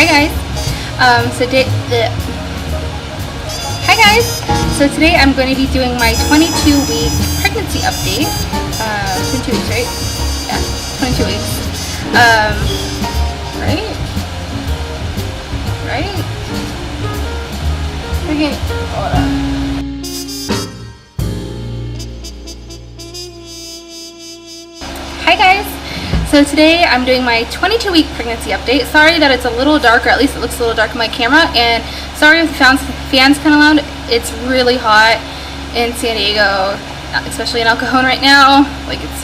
Hi guys. Hi guys. So today I'm going to be doing my 22-week pregnancy update. 22 weeks, right? Yeah, 22 weeks. Right? Okay, hold on. Hi guys. So today I'm doing my 22-week pregnancy update. Sorry that it's a little dark, or at least it looks a little dark in my camera, and sorry if the fan's kind of loud. It's really hot in San Diego, especially in El Cajon right now. Like it's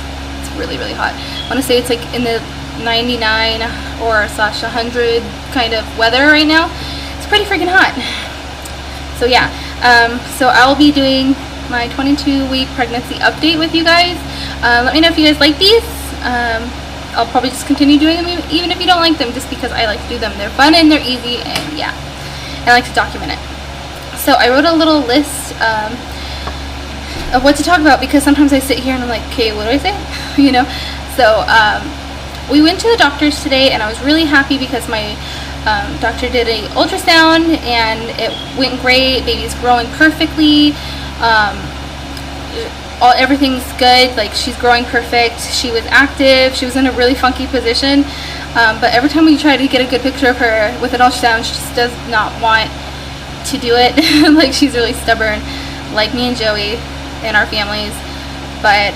really hot. I want to say it's like in the 99 or /100 kind of weather right now. It's pretty freaking hot. So yeah, so I'll be doing my 22-week pregnancy update with you guys. Let me know if you guys like these. I'll probably just continue doing them even if you don't like them, just because I like to do them. They're fun and they're easy, and yeah, I like to document it. So I wrote a little list of what to talk about, because sometimes I sit here and I'm like, okay, what do I say? You know. So we went to the doctor's today, and I was really happy because my doctor did an ultrasound and it went great. Baby's growing perfectly. Everything's good. Like, she's growing perfect. She was active. She was in a really funky position, but every time we try to get a good picture of her with an ultrasound, she just does not want to do it. Like, she's really stubborn, like me and Joey in our families. But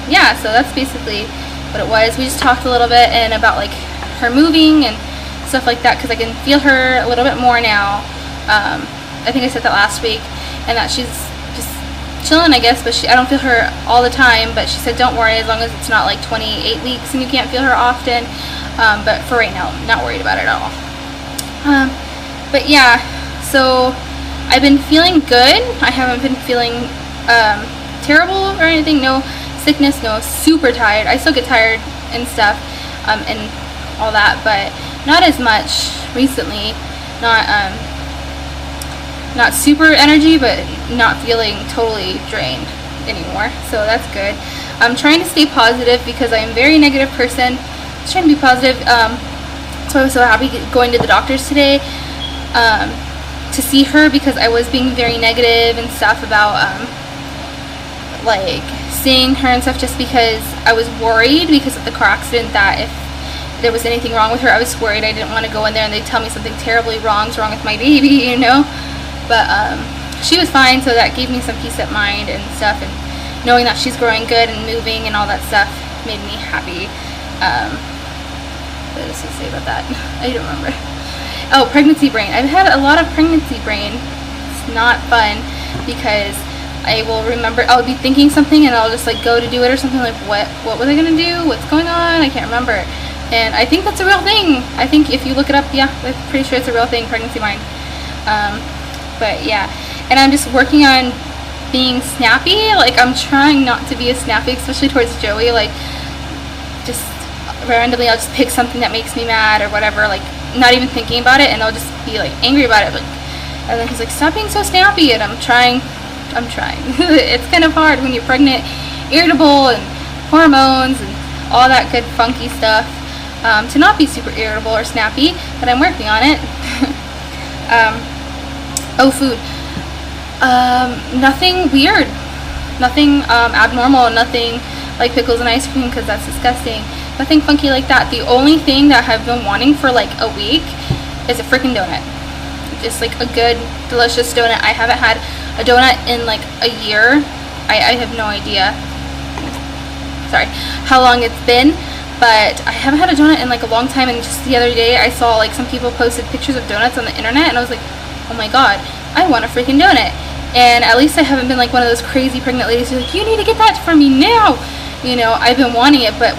yeah, so that's basically what it was. We just talked a little bit and about like her moving and stuff like that, because I can feel her a little bit more now. I think I said that last week, and that she's chilling, I guess, but I don't feel her all the time. But she said don't worry, as long as it's not like 28 weeks and you can't feel her often. But for right now, I'm not worried about it at all. But yeah, so I've been feeling good. I haven't been feeling terrible or anything. No sickness, no super tired. I still get tired and stuff, and all that, but not as much recently. Not super energy, but not feeling totally drained anymore, so that's good. I'm trying to stay positive because I'm a very negative person. Just trying to be positive. So I was so happy going to the doctor's today to see her, because I was being very negative and stuff about like seeing her and stuff, just because I was worried because of the car accident, that if there was anything wrong with her, I was worried. I didn't want to go in there and they'd tell me something terribly wrong with my baby, you know. But she was fine, so that gave me some peace of mind and stuff, and knowing that she's growing good and moving and all that stuff made me happy. What does it say about that? I don't remember. Oh, pregnancy brain. I've had a lot of pregnancy brain. It's not fun, because I will remember, I'll be thinking something and I'll just like go to do it or something, like what was I gonna do? What's going on? I can't remember. And I think that's a real thing. I think if you look it up, yeah, I'm pretty sure it's a real thing, pregnancy brain. But yeah, and I'm just working on being snappy. Like, I'm trying not to be as snappy, especially towards Joey. Like, just randomly I'll just pick something that makes me mad or whatever, like not even thinking about it, and I'll just be like angry about it. Like, and then he's like, stop being so snappy, and I'm trying. It's kind of hard when you're pregnant, irritable, and hormones and all that good funky stuff, to not be super irritable or snappy, but I'm working on it. Oh, food. Nothing weird, nothing abnormal, nothing like pickles and ice cream, because that's disgusting. Nothing funky like that. The only thing that I've been wanting for like a week is a freaking donut. Just like a good, delicious donut. I haven't had a donut in like a year. I have no idea, sorry, how long it's been, but I haven't had a donut in like a long time. And just the other day I saw like some people posted pictures of donuts on the internet, and I was like, oh my god, I want a freaking donut. And at least I haven't been like one of those crazy pregnant ladies who's like, you need to get that for me now. You know, I've been wanting it, but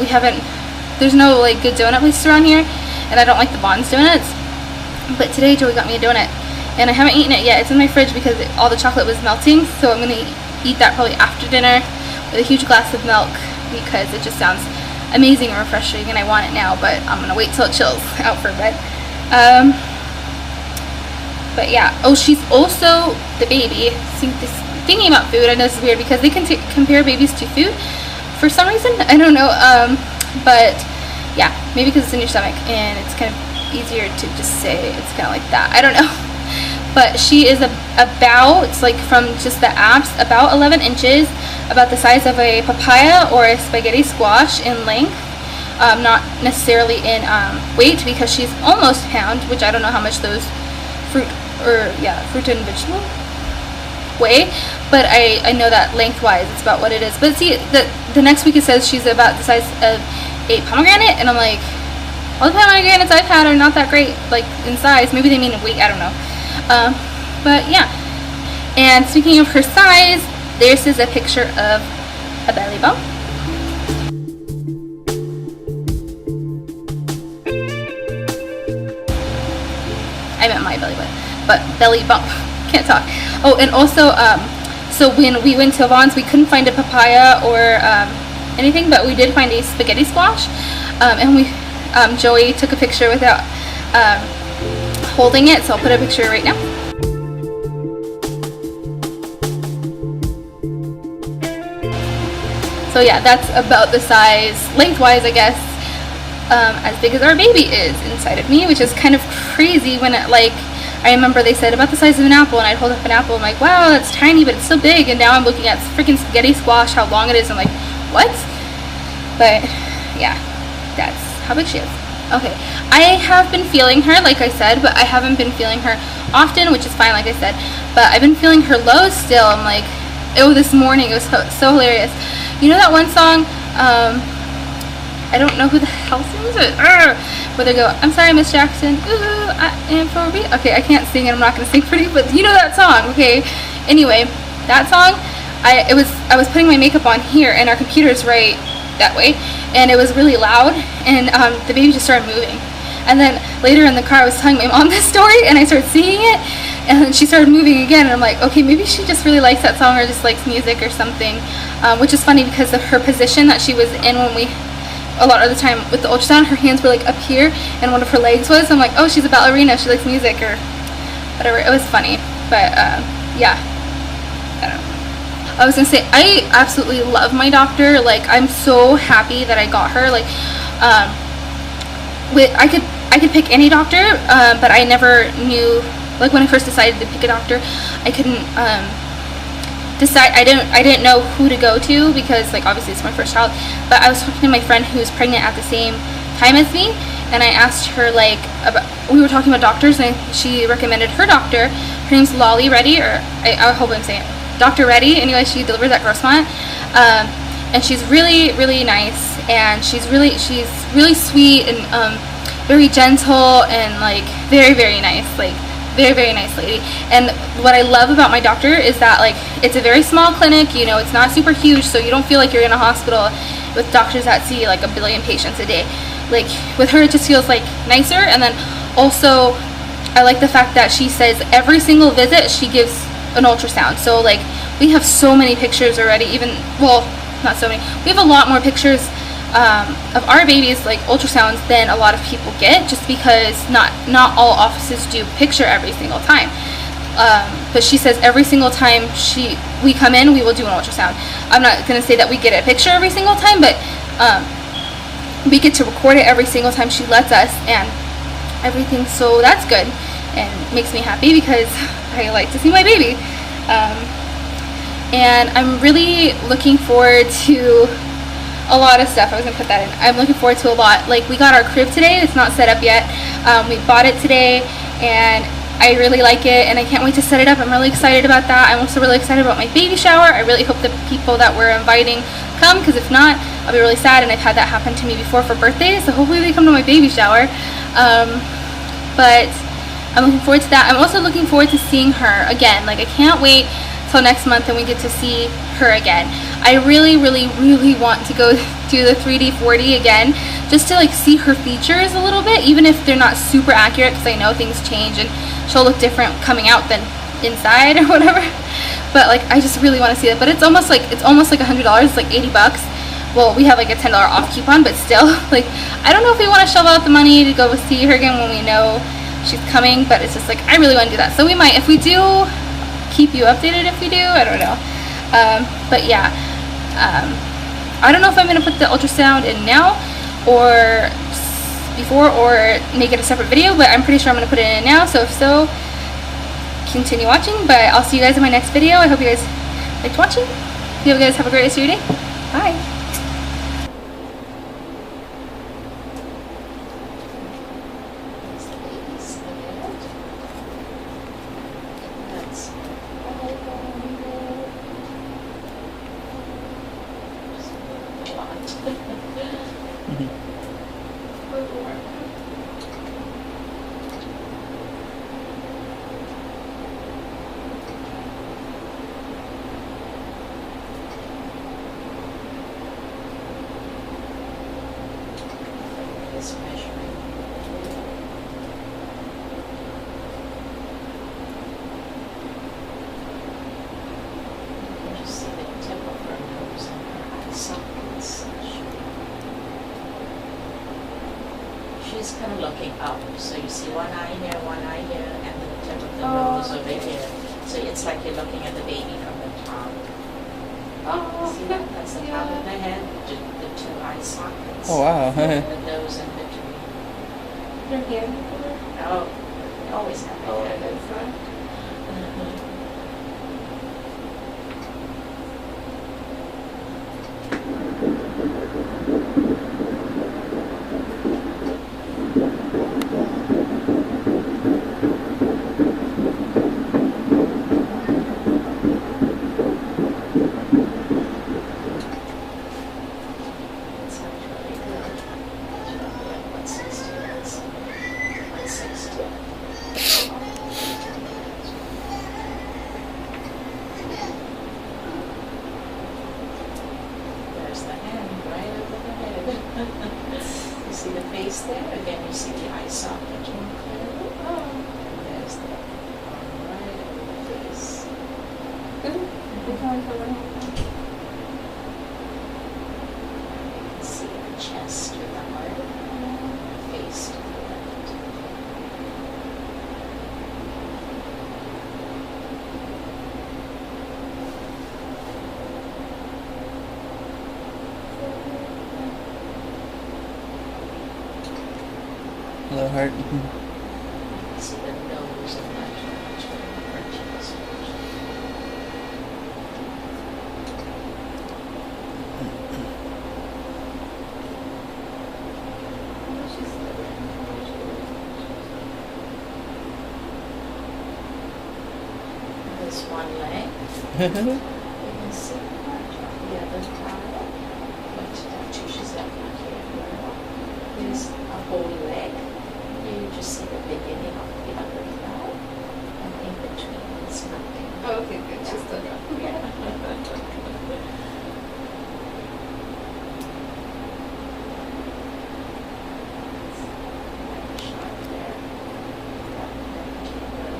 there's no like good donut places around here, and I don't like the Bond's donuts. But today Joey got me a donut, and I haven't eaten it yet. It's in my fridge because all the chocolate was melting, so I'm gonna eat that probably after dinner with a huge glass of milk, because it just sounds amazing and refreshing, and I want it now, but I'm gonna wait till it chills out for a bit. But yeah, oh, she's also the baby. Thinking about food, I know this is weird because they can compare babies to food for some reason. I don't know, but yeah, maybe because it's in your stomach and it's kind of easier to just say. It's kind of like that. I don't know. But she is about, it's like from just the abs, about 11 inches, about the size of a papaya or a spaghetti squash in length. Not necessarily in weight, because she's almost a pound, which I don't know how much those fruit and vegetable weigh, but I know that lengthwise it's about what it is. But see, the next week it says she's about the size of a pomegranate, and I'm like, all the pomegranates I've had are not that great, like, in size. Maybe they mean in weight, I don't know. But yeah. And speaking of her size, this is a picture of a belly bump. I meant my belly button, but belly bump. Can't talk. Oh, and also, so when we went to Vaughn's, we couldn't find a papaya or anything, but we did find a spaghetti squash, and we Joey took a picture without holding it, so I'll put a picture right now. So yeah, that's about the size, lengthwise, I guess, as big as our baby is inside of me, which is kind of crazy when it, like, I remember they said about the size of an apple, and I'd hold up an apple, I'm like, wow, that's tiny, but it's so big, and now I'm looking at freaking spaghetti squash, how long it is, I'm like, what? But yeah, that's how big she is. Okay, I have been feeling her, like I said, but I haven't been feeling her often, which is fine, like I said, but I've been feeling her lows still. I'm like, oh, this morning, it was so hilarious. You know that one song, I don't know who the hell sings it, where they go, I'm sorry, Miss Jackson, ooh, I am for me. Okay, I can't sing it, I'm not going to sing pretty, but you know that song, okay? Anyway, that song, I was putting my makeup on here, and our computer's right that way, and it was really loud, and the baby just started moving. And then later in the car, I was telling my mom this story, and I started singing it, and then she started moving again, and I'm like, okay, maybe she just really likes that song, or just likes music or something, which is funny because of her position that she was in when we, a lot of the time with the ultrasound, her hands were like up here, and one of her legs was, I'm like, oh, she's a ballerina, she likes music, or whatever. It was funny, but yeah, I don't know. I was gonna say, I absolutely love my doctor. Like, I'm so happy that I got her. Like, I could pick any doctor, but I never knew, like, when I first decided to pick a doctor, I couldn't decide. I didn't know who to go to, because, like, obviously it's my first child. But I was talking to my friend who was pregnant at the same time as me, and I asked her, like, we were talking about doctors, and she recommended her doctor. Her name's Lolly Reddy, or I hope I'm saying it, Dr. Reddy. Anyway, she delivers at Grossmont, and she's really, really nice, and she's really sweet, and very gentle, and, like, very, very nice, like, very, very nice lady. And what I love about my doctor is that, like, it's a very small clinic, you know, it's not super huge, so you don't feel like you're in a hospital with doctors that see like a billion patients a day. Like, with her, it just feels like nicer. And then also, I like the fact that she says every single visit she gives an ultrasound. So, like, we have so many pictures already, even, well, not so many, we have a lot more pictures of our babies, like, ultrasounds, than a lot of people get, just because not all offices do picture every single time. But she says every single time we come in, we will do an ultrasound. I'm not going to say that we get a picture every single time, but we get to record it every single time she lets us, and everything. So that's good, and makes me happy, because I like to see my baby. And I'm really looking forward to a lot of stuff. I was going to put that in. I'm looking forward to a lot. Like, we got our crib today. It's not set up yet. We bought it today, and I really like it, and I can't wait to set it up. I'm really excited about that. I'm also really excited about my baby shower. I really hope the people that we're inviting come, because if not, I'll be really sad, and I've had that happen to me before for birthdays, so hopefully they come to my baby shower. But I'm looking forward to that. I'm also looking forward to seeing her again. Like, I can't wait till next month and we get to see her again. I really, really, really want to go do the 3D 4D again, just to, like, see her features a little bit, even if they're not super accurate, because I know things change and she'll look different coming out than inside or whatever. But, like, I just really want to see it. But it's almost like $100. It's like $80. Well, we have like a $10 off coupon, but still, like, I don't know if we want to shell out the money to go see her again when we know she's coming, but it's just like, I really want to do that. So we might, if we do, keep you updated if we do, I don't know. But yeah, I don't know if I'm going to put the ultrasound in now, or before or make it a separate video, but I'm pretty sure I'm going to put it in now, so if so, continue watching. But I'll see you guys in my next video. I hope you guys liked watching. Hope you guys have a great rest of your day. Bye. Measuring. You can just see the tip of her nose and her eye sockets. She's kind of looking up, so you see one eye here, and then the tip of the nose over here. So it's like you're looking at the baby from the top. Oh, see that? That's the top of the head, the two eye sockets. Oh wow. The nose in between. your hand. Oh, you always have it. Oh, that's fine. You see the face there? Again, you see the eye socket. Oh. And there's the arm right over the face. You can see the chest with the heart. And the face to the left. Little heart. You can see the nose of that chest. This one leg. You can see the other thigh. But she's got my hair. There's a whole leg. You just see the beginning of the other thigh. And in between it's nothing. Oh, okay, good. She's still got. Yeah. Sharp there.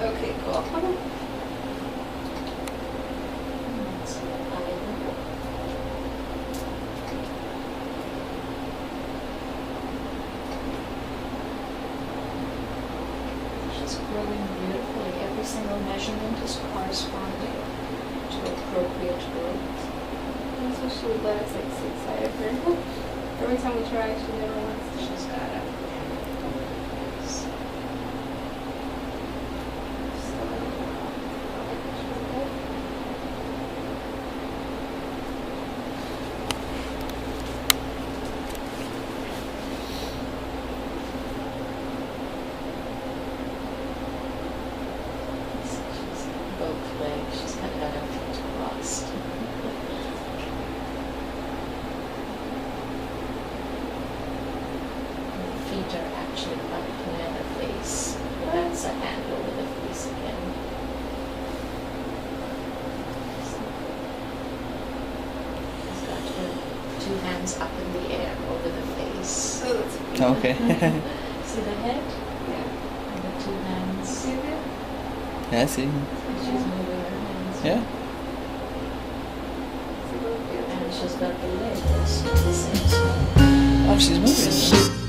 Okay, cool. That's the eyelid. She's growing beautifully. Every single measurement is corresponding to appropriate growth. That's what she would let us like sit inside of her. Every time we try, she never wants to. She's got a face. She's both legs. She's kind of got her feet crossed. Feet are actually up near the face. That's a hand over the face again. She's got her two hands up in the air over the face. Oh, that's Okay. See the head? yeah. And the two hands. See it? Yeah, I see. And she's moving her hands. Yeah. It's a little beautiful. And she's got the leg that's the same spot. Oh, she's moving.